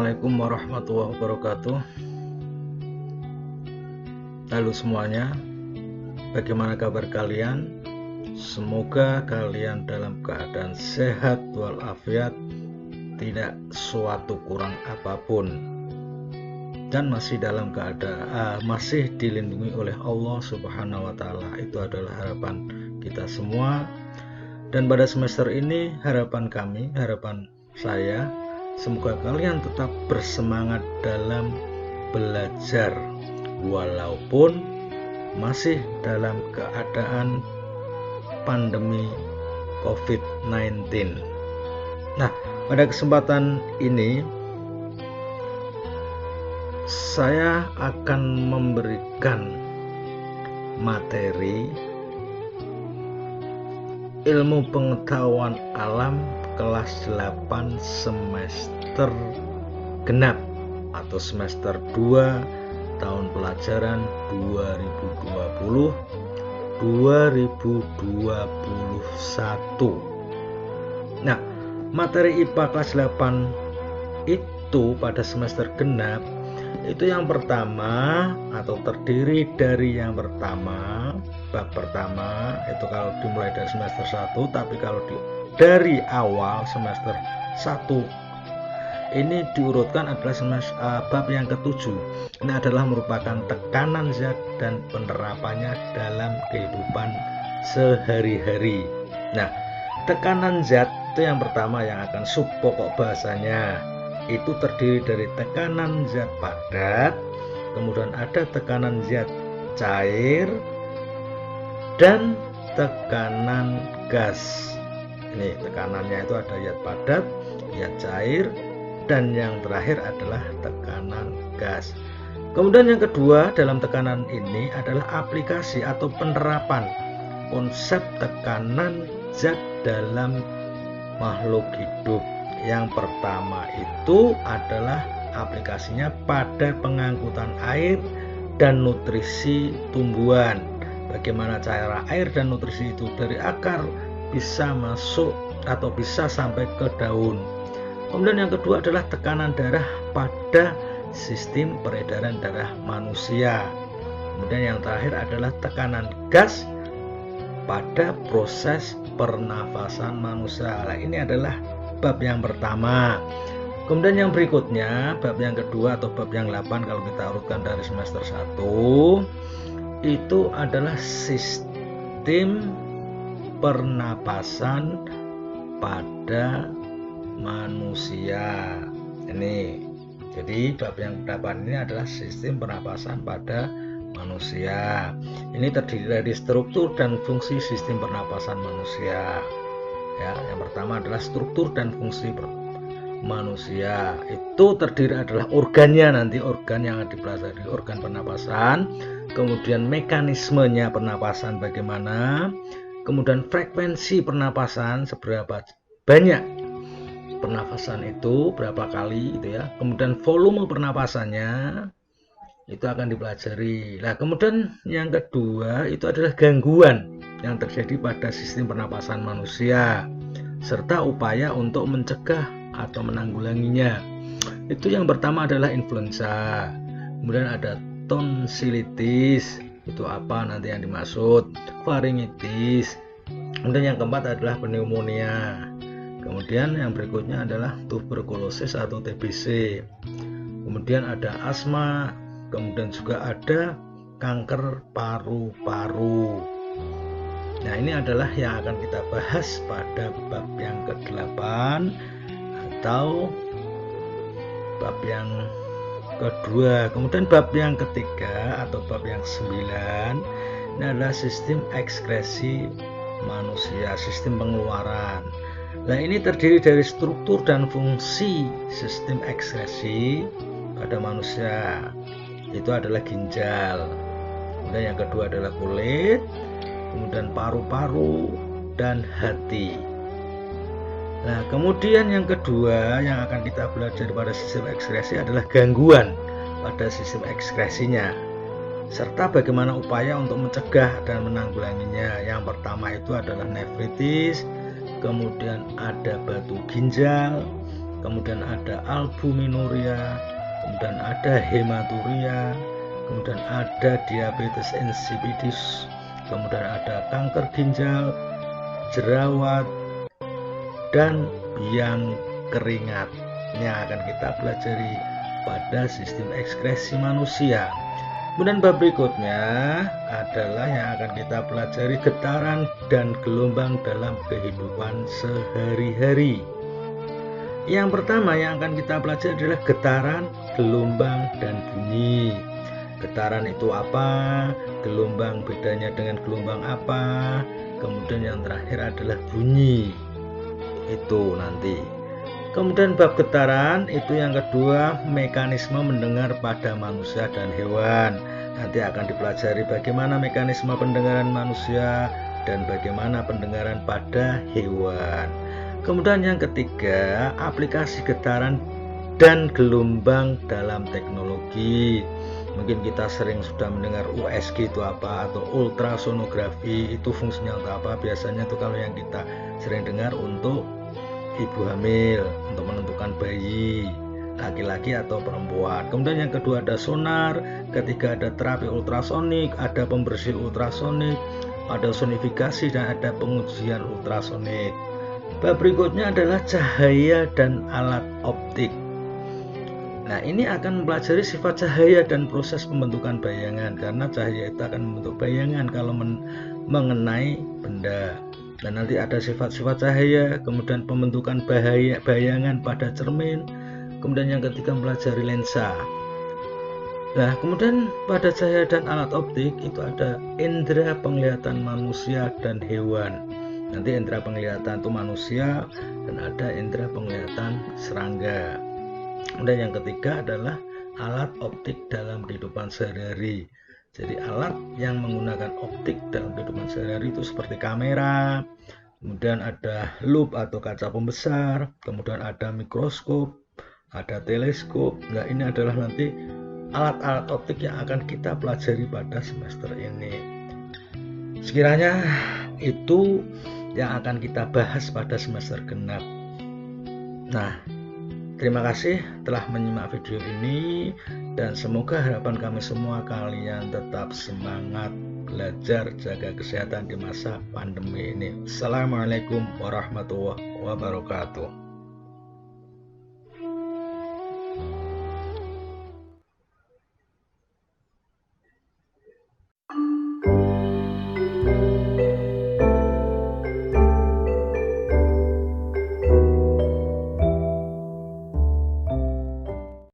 Assalamualaikum warahmatullahi wabarakatuh. Halo semuanya, bagaimana kabar kalian? Semoga kalian dalam keadaan sehat walafiat, tidak suatu kurang apapun, dan masih dalam keadaan masih dilindungi oleh Allah Subhanahu wa Ta'ala. Itu adalah harapan kita semua. Dan pada semester ini harapan saya, semoga kalian tetap bersemangat dalam belajar walaupun masih dalam keadaan pandemi COVID-19. Nah, pada kesempatan ini saya akan memberikan materi ilmu pengetahuan alam kelas 8 semester genap atau semester 2 tahun pelajaran 2020-2021. Nah, materi IPA kelas 8 itu pada semester genap itu yang pertama atau terdiri dari yang pertama, bab pertama itu kalau dimulai dari semester 1, tapi kalau dari awal semester 1 ini diurutkan adalah bab yang ke-7. Ini adalah merupakan tekanan zat dan penerapannya dalam kehidupan sehari-hari. Nah, tekanan zat itu yang pertama yang akan sub pokok bahasanya. Itu terdiri dari tekanan zat padat, kemudian ada tekanan zat cair, dan tekanan gas. Ini tekanannya itu ada zat padat, zat cair, dan yang terakhir adalah tekanan gas. Kemudian yang kedua dalam tekanan ini adalah aplikasi atau penerapan konsep tekanan zat dalam makhluk hidup. Yang pertama itu adalah aplikasinya pada pengangkutan air dan nutrisi tumbuhan. Bagaimana cara air dan nutrisi itu dari akar bisa masuk atau bisa sampai ke daun. Kemudian yang kedua adalah tekanan darah pada sistem peredaran darah manusia. Kemudian yang terakhir adalah tekanan gas pada proses pernafasan manusia. Nah, ini adalah bab yang pertama. Kemudian yang berikutnya, bab yang kedua atau bab yang 8 kalau kita urutkan dari semester 1, itu adalah sistem pernapasan pada manusia. Ini. Jadi bab yang 8 ini adalah sistem pernapasan pada manusia. Ini terdiri dari struktur dan fungsi sistem pernapasan manusia. Ya, yang pertama adalah struktur dan fungsi manusia. Itu terdiri adalah organnya, nanti organ yang dipelajari, organ pernapasan, kemudian mekanismenya pernapasan bagaimana, kemudian frekuensi pernapasan seberapa banyak pernapasan itu, berapa kali gitu ya. Kemudian volume pernapasannya itu akan dipelajari. Nah, kemudian yang kedua itu adalah gangguan yang terjadi pada sistem pernapasan manusia serta upaya untuk mencegah atau menanggulanginya. Itu yang pertama adalah influenza. Kemudian ada tonsilitis, itu apa nanti yang dimaksud, faringitis. Kemudian yang keempat adalah pneumonia. Kemudian yang berikutnya adalah tuberkulosis atau TBC. Kemudian ada asma, kemudian juga ada kanker paru-paru. Nah, ini adalah yang akan kita bahas pada bab yang ke-8 atau bab yang kedua. Kemudian bab yang ketiga atau bab yang 9 ini adalah sistem ekskresi manusia, sistem pengeluaran. Nah, ini terdiri dari struktur dan fungsi sistem ekskresi pada manusia. Itu adalah ginjal. Kemudian yang kedua adalah kulit, kemudian paru-paru dan hati. Nah, kemudian yang kedua yang akan kita belajar pada sistem ekskresi adalah gangguan pada sistem ekskresinya serta bagaimana upaya untuk mencegah dan menanggulanginya. Yang pertama itu adalah nefritis, kemudian ada batu ginjal, kemudian ada albuminuria, kemudian ada hematuria, kemudian ada diabetes insipidus, kemudian ada kanker ginjal, jerawat, dan biang keringat. Ini akan kita pelajari pada sistem ekskresi manusia. Kemudian bab berikutnya adalah yang akan kita pelajari getaran dan gelombang dalam kehidupan sehari-hari. Yang pertama yang akan kita pelajari adalah getaran, gelombang, dan bunyi. Getaran itu apa? Gelombang bedanya dengan gelombang apa? Kemudian yang terakhir adalah bunyi. Itu nanti. Kemudian bab getaran itu yang kedua, mekanisme mendengar pada manusia dan hewan. Nanti akan dipelajari bagaimana mekanisme pendengaran manusia dan bagaimana pendengaran pada hewan. Kemudian yang ketiga, aplikasi getaran dan gelombang dalam teknologi. Mungkin kita sering sudah mendengar USG itu apa, atau ultrasonografi itu fungsinya untuk apa. Biasanya itu kalau yang kita sering dengar untuk ibu hamil, untuk menentukan bayi laki-laki atau perempuan. Kemudian yang kedua ada sonar, ketiga ada terapi ultrasonik, ada pembersih ultrasonik, ada sonifikasi, dan ada pengujian ultrasonik. Bab berikutnya adalah cahaya dan alat optik. Nah, ini akan mempelajari sifat cahaya dan proses pembentukan bayangan, karena cahaya itu akan membentuk bayangan kalau mengenai benda. Dan nanti ada sifat-sifat cahaya, kemudian pembentukan bayangan pada cermin, kemudian yang ketiga mempelajari lensa. Nah, kemudian pada cahaya dan alat optik itu ada indera penglihatan manusia dan hewan. Nanti indera penglihatan itu manusia, dan ada indera penglihatan serangga. Kemudian yang ketiga adalah alat optik dalam kehidupan sehari-hari. Jadi alat yang menggunakan optik dalam kehidupan sehari-hari itu seperti kamera, kemudian ada loop atau kaca pembesar, kemudian ada mikroskop, ada teleskop. Nah, ini adalah nanti alat-alat optik yang akan kita pelajari pada semester ini. Sekiranya itu yang akan kita bahas pada semester genap. Nah, terima kasih telah menyimak video ini, dan semoga harapan kami semua kalian tetap semangat belajar, jaga kesehatan di masa pandemi ini. Assalamualaikum warahmatullahi wabarakatuh.